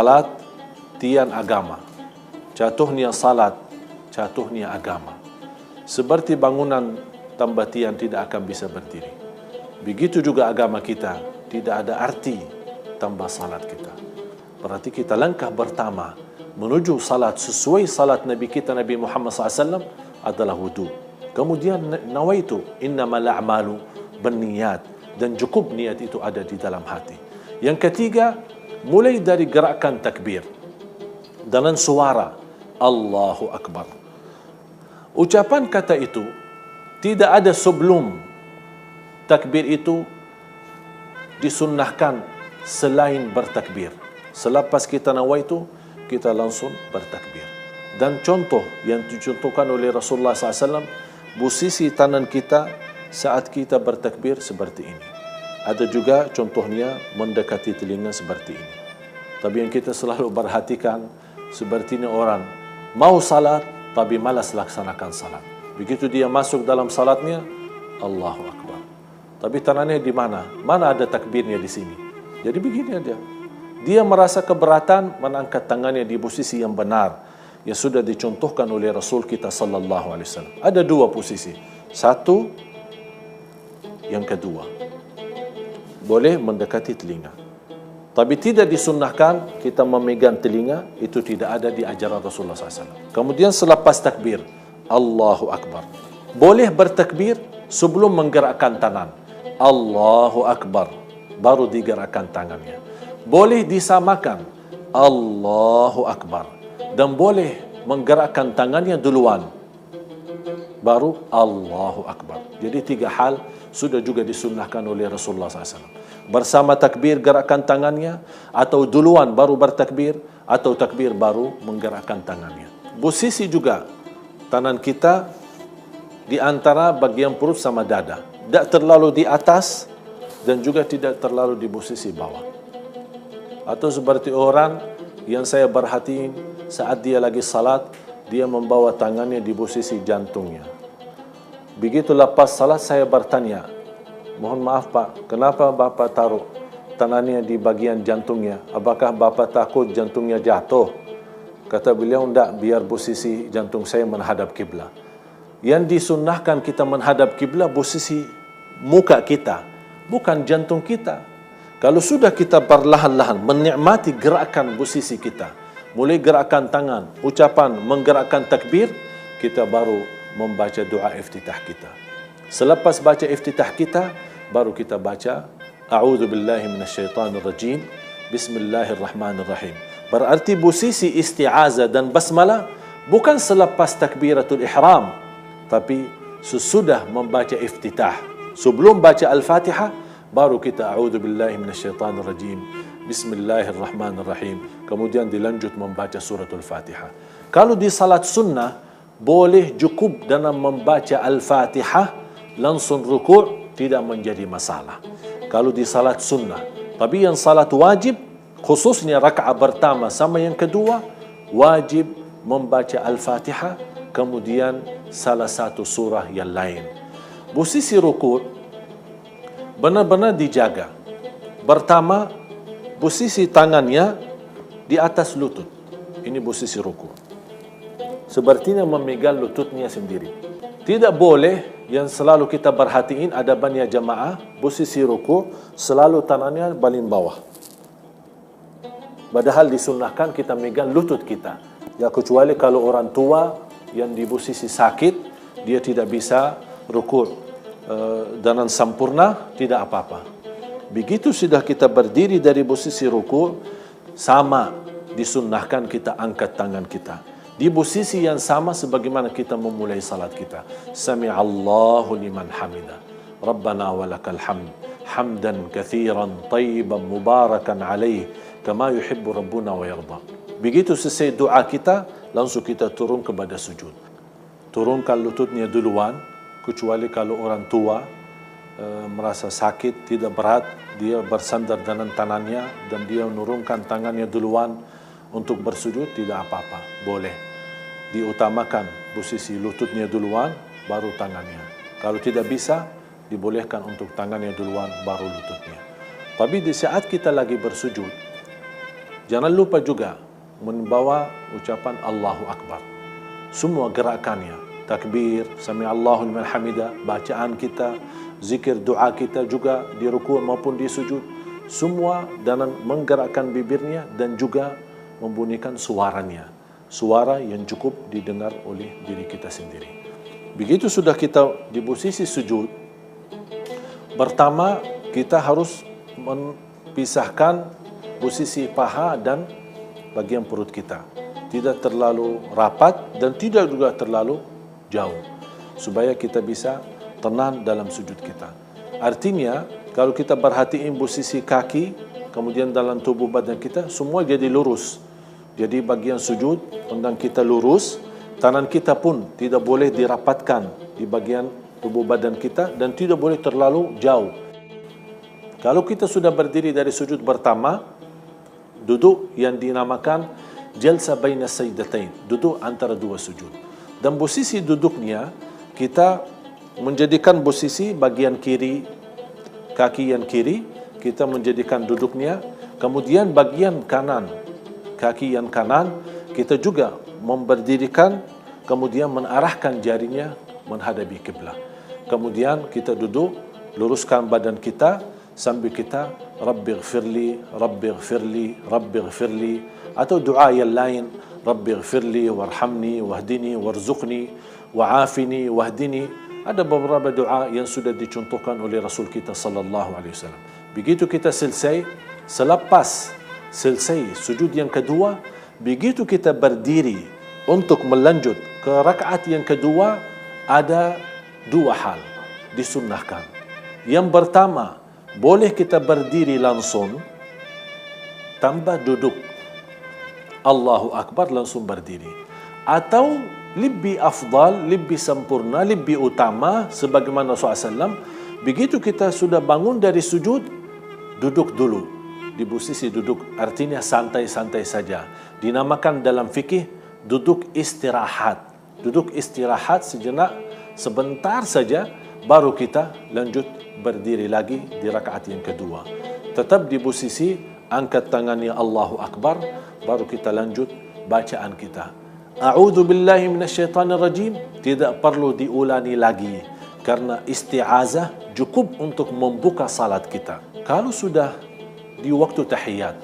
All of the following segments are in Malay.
salat, tian agama. Jatuhnya salat, jatuhnya agama. Seperti bangunan tanpa tian tidak akan bisa berdiri. Begitu juga agama kita, tidak ada arti tanpa salat kita. Berarti kita langkah pertama menuju salat sesuai salat Nabi kita, Nabi Muhammad SAW, adalah wudu. Kemudian nawaitu, innamal a'malu binniyat, dan cukup niat itu ada di dalam hati. Yang ketiga, mulai dari gerakan takbir dengan suara Allahu Akbar. Ucapan kata itu tidak ada sebelum takbir itu disunnahkan selain bertakbir. Selepas kita nawaitu, kita langsung bertakbir. Dan contoh yang dicontohkan oleh Rasulullah SAW, posisi tangan kita saat kita bertakbir seperti ini. Ada juga contohnya mendekati telinga seperti ini. Tapi yang kita selalu perhatikan, sepertinya orang mau salat tapi malas laksanakan salat. Begitu dia masuk dalam salatnya, Allahu Akbar. Tapi tangannya di mana? Mana ada takbirnya di sini? Jadi begini aja. Dia merasa keberatan mengangkat tangannya di posisi yang benar, yang sudah dicontohkan oleh Rasul kita sallallahu alaihi wasallam. Ada dua posisi. Satu, yang kedua, boleh mendekati telinga. Tapi tidak disunnahkan kita memegang telinga, itu tidak ada di ajaran Rasulullah SAW. Kemudian selepas takbir, Allahu Akbar. Boleh bertakbir sebelum menggerakkan tangan. Allahu Akbar. Baru digerakkan tangannya. Boleh disamakan. Allahu Akbar. Dan boleh menggerakkan tangannya duluan. Baru Allahu Akbar. Jadi tiga hal sudah juga disunnahkan oleh Rasulullah SAW. Bersama takbir gerakkan tangannya, atau duluan baru bertakbir, atau takbir baru menggerakkan tangannya. Posisi juga tangan kita di antara bagian perut sama dada. Tidak terlalu di atas dan juga tidak terlalu di posisi bawah. Atau seperti orang yang saya perhatiin saat dia lagi salat, dia membawa tangannya di posisi jantungnya. Begitu lepas salat saya bertanya, mohon maaf Pak, kenapa Bapak taruh tangannya di bagian jantungnya? Apakah Bapak takut jantungnya jatuh? Kata beliau, tidak, biar posisi jantung saya menghadap kiblat. Yang disunnahkan kita menghadap kiblat posisi muka kita, bukan jantung kita. Kalau sudah kita perlahan-lahan menikmati gerakan posisi kita, mulai gerakan tangan, ucapan, menggerakkan takbir, kita baru membaca doa iftitah kita. Selepas baca iftitah kita, baru kita baca A'udzu billahi minasyaitonir rajim, Bismillahirrahmanirrahim. Berarti posisi isti'azah dan basmalah bukan selepas takbiratul ihram, tapi sesudah membaca iftitah. Sebelum baca al-Fatihah, baru kita A'udzu billahi minasyaitonir rajim, Bismillahirrahmanirrahim. Kemudian dilanjut membaca suratul Fatihah. Kalau di salat sunnah, boleh cukup dalam membaca al-Fatihah langsung ruku', tidak menjadi masalah. Kalau di salat sunnah. Tapi yang salat wajib, khususnya rakaat pertama sama yang kedua, wajib membaca al-Fatihah, kemudian salah satu surah yang lain. Posisi ruku' benar-benar dijaga. Pertama, posisi tangannya di atas lutut. Ini posisi ruku'. Sepertinya memegang lututnya sendiri. Tidak boleh yang selalu kita perhatiin ada banyak jamaah, posisi ruku' selalu tangannya paling bawah. Padahal disunnahkan kita megang lutut kita. Ya, kecuali kalau orang tua yang di posisi sakit, dia tidak bisa ruku' dengan sempurna, tidak apa-apa. Begitu sudah kita berdiri dari posisi ruku', sama disunnahkan kita angkat tangan kita di posisi yang sama sebagaimana kita memulai salat kita. Sami'allahu liman hamidah. Rabbana walakal hamd. Hamdan kathiran tayyiban mubarakan alaih kama yuhibbu rabbuna wa yarda. Begitu selesai doa kita, langsung kita turun kepada sujud. Turunkan lututnya duluan, kecuali kalau orang tua merasa sakit, tidak berat, dia bersandar dengan tangannya dan dia menurunkan tangannya duluan untuk bersujud, tidak apa-apa, boleh. Diutamakan posisi lututnya duluan, baru tangannya. Kalau tidak bisa, dibolehkan untuk tangannya duluan, baru lututnya. Tapi di saat kita lagi bersujud, Jangan lupa juga membawa ucapan Allahu Akbar. Semua gerakannya, takbir, sami Allahu liman hamidah, bacaan kita, zikir doa kita juga di ruku' maupun di sujud, semua dengan menggerakkan bibirnya dan juga membunyikan suaranya, suara yang cukup didengar oleh diri kita sendiri. Begitu sudah kita di posisi sujud, pertama kita harus memisahkan posisi paha dan bagian perut kita. Tidak terlalu rapat dan tidak juga terlalu jauh, supaya kita bisa tenang dalam sujud kita. Artinya, kalau kita perhatiin posisi kaki, kemudian dalam tubuh badan kita, semua jadi lurus. Jadi bagian sujud, pinggang kita lurus, tangan kita pun tidak boleh dirapatkan di bagian tubuh badan kita dan tidak boleh terlalu jauh. Kalau kita sudah berdiri dari sujud pertama, duduk yang dinamakan jalsa baina sajdatain, duduk antara dua sujud. Dan posisi duduknya kita menjadikan posisi bagian kiri, kaki yang kiri kita menjadikan duduknya, kemudian bagian kanan, kaki yang kanan kita juga memberdirikan, kemudian mengarahkan jarinya menghadapi kiblat. Kemudian kita duduk, luruskan badan kita sambil kita Rabbighfirli, Rabbighfirli, Rabbighfirli, atau doa yang lain, Rabbighfirli warhamni wahdini warzuqni wa'afini wahdini. Ada beberapa doa yang sudah dicontohkan oleh Rasul kita sallallahu alaihi wasallam. Begitu kita selesai, selepas selesai sujud yang kedua, begitu kita berdiri untuk melanjut ke rakaat yang kedua, ada dua hal disunnahkan. Yang pertama, boleh kita berdiri langsung tanpa duduk, Allahu Akbar langsung berdiri, atau lebih afdal, lebih sempurna, lebih utama sebagaimana Rasulullah SAW, begitu kita sudah bangun dari sujud, duduk dulu di posisi duduk, artinya santai-santai saja. Dinamakan dalam fikih duduk istirahat. Duduk istirahat sejenak, sebentar saja, baru kita lanjut berdiri lagi di rakaat yang kedua. Tetap di posisi angkat tangannya Allahu Akbar, baru kita lanjut bacaan kita. A'udzu billahi minasyaitanir rajim, tidak perlu diulangi lagi karena isti'azah cukup untuk membuka salat kita. Kalau sudah di waktu tahiyat,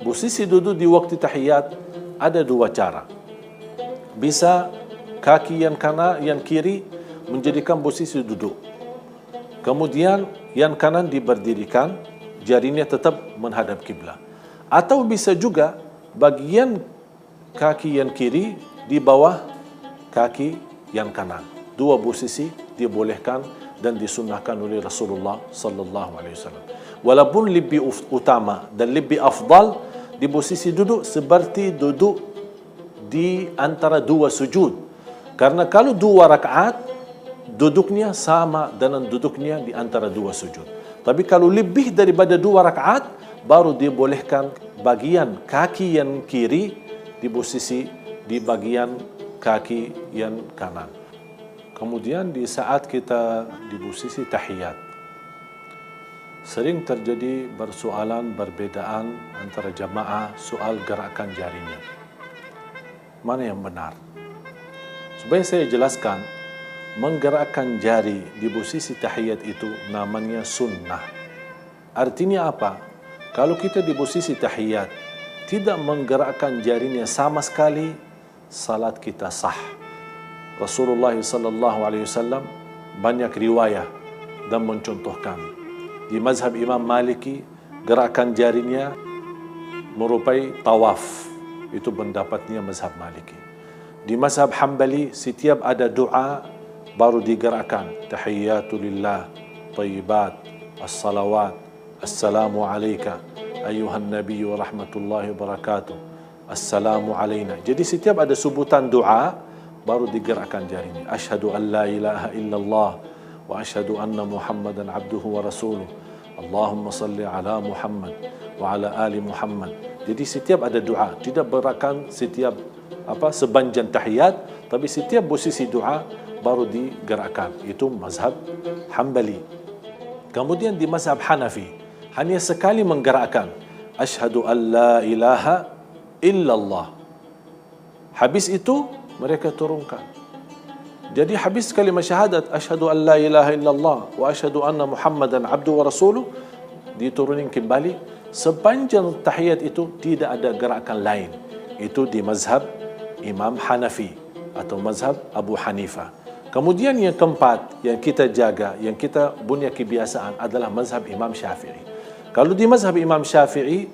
posisi duduk di waktu tahiyat ada dua cara. Bisa kaki yang kanan, yang kiri menjadikan posisi duduk, kemudian yang kanan diberdirikan, jarinya tetap menghadap kiblat. Atau bisa juga bagian kaki yang kiri di bawah kaki yang kanan. Dua posisi dibolehkan dan disunnahkan oleh Rasulullah sallallahu alaihi wasallam. Walaupun lebih utama dan lebih afdal di posisi duduk seperti duduk di antara dua sujud. Karena kalau dua rakaat duduknya sama dengan duduknya di antara dua sujud. Tapi kalau lebih daripada dua rakaat, baru dibolehkan bagian kaki yang kiri di posisi di bagian kaki yang kanan. Kemudian di saat kita di posisi tahiyat, sering terjadi persoalan perbedaan antara jamaah soal gerakan jarinya. Mana yang benar? Supaya saya jelaskan, menggerakkan jari di posisi tahiyat itu namanya sunnah. Artinya apa? Kalau kita di posisi tahiyat tidak menggerakkan jarinya sama sekali, salat kita sah. Rasulullah sallallahu alaihi wasallam banyak riwayat dan mencontohkan. Di mazhab Imam Maliki, gerakan jarinya merupai tawaf. Itu pendapatnya mazhab Maliki. Di mazhab Hambali, setiap ada doa baru digerakkan. Tahiyyatulillah, tayyibat, as-salawat, assalamu alayka ayuhan nabi wa rahmatullahi wa barakatuh, assalamu alayna. Jadi setiap ada sebutan doa baru digerakkan jarinya. Asyhadu an la ilaha illallah wa asyhadu anna Muhammadan abduhu wa rasuluh. Allahumma salli ala Muhammad wa ala ali Muhammad. Jadi setiap ada doa, tidak berakan setiap sepanjang tahiyat, tapi setiap posisi doa baru digerakkan. Itu mazhab Hambali. Kemudian di mazhab Hanafi, hanya sekali menggerakkan. asyhadu an la ilaha illallah. Habis itu mereka turunkan. Jadi habis kalimat syahadat asyhadu an la ilaha illallah wa asyhadu anna Muhammadan abdu wa rasuluh, diturunin kembali. Sepanjang tahiyat itu tidak ada gerakan lain. Itu di mazhab Imam Hanafi atau mazhab Abu Hanifah. Kemudian yang keempat yang kita jaga, yang kita punya kebiasaan adalah mazhab Imam Syafi'i. Kalau di mazhab Imam Syafi'i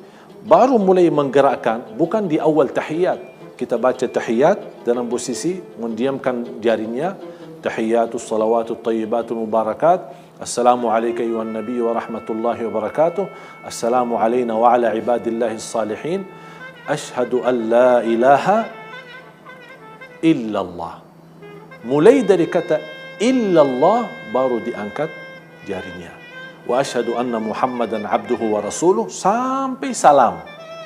baru mulai menggerakkan bukan di awal tahiyat. Kita baca tahiyat dalam posisi mendiamkan jarinya. Tahiyatus salawatul tayyibatul mubarakat. Assalamu alayka ayuhan nabiy wa rahmatullahi wa barakatuh. Assalamu alayna wa ala ibadillahis salihin. Asyhadu an la ilaha illallah. Mulai dari kata illallah baru diangkat jarinya. Wa asyhadu anna Muhammadan abduhu wa rasuluh sampai salam.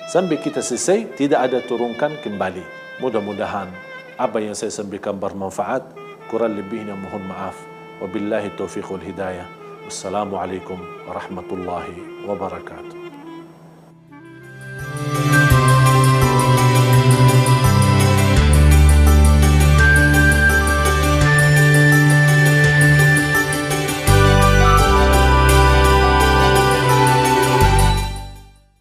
Sampai kita selesai tidak ada turunkan kembali. Mudah-mudahan apa yang saya sampaikan bermanfaat. Kurang lebihnya mohon maaf. Wabillahi taufiq wal hidayah. Wassalamualaikum warahmatullahi wabarakatuh.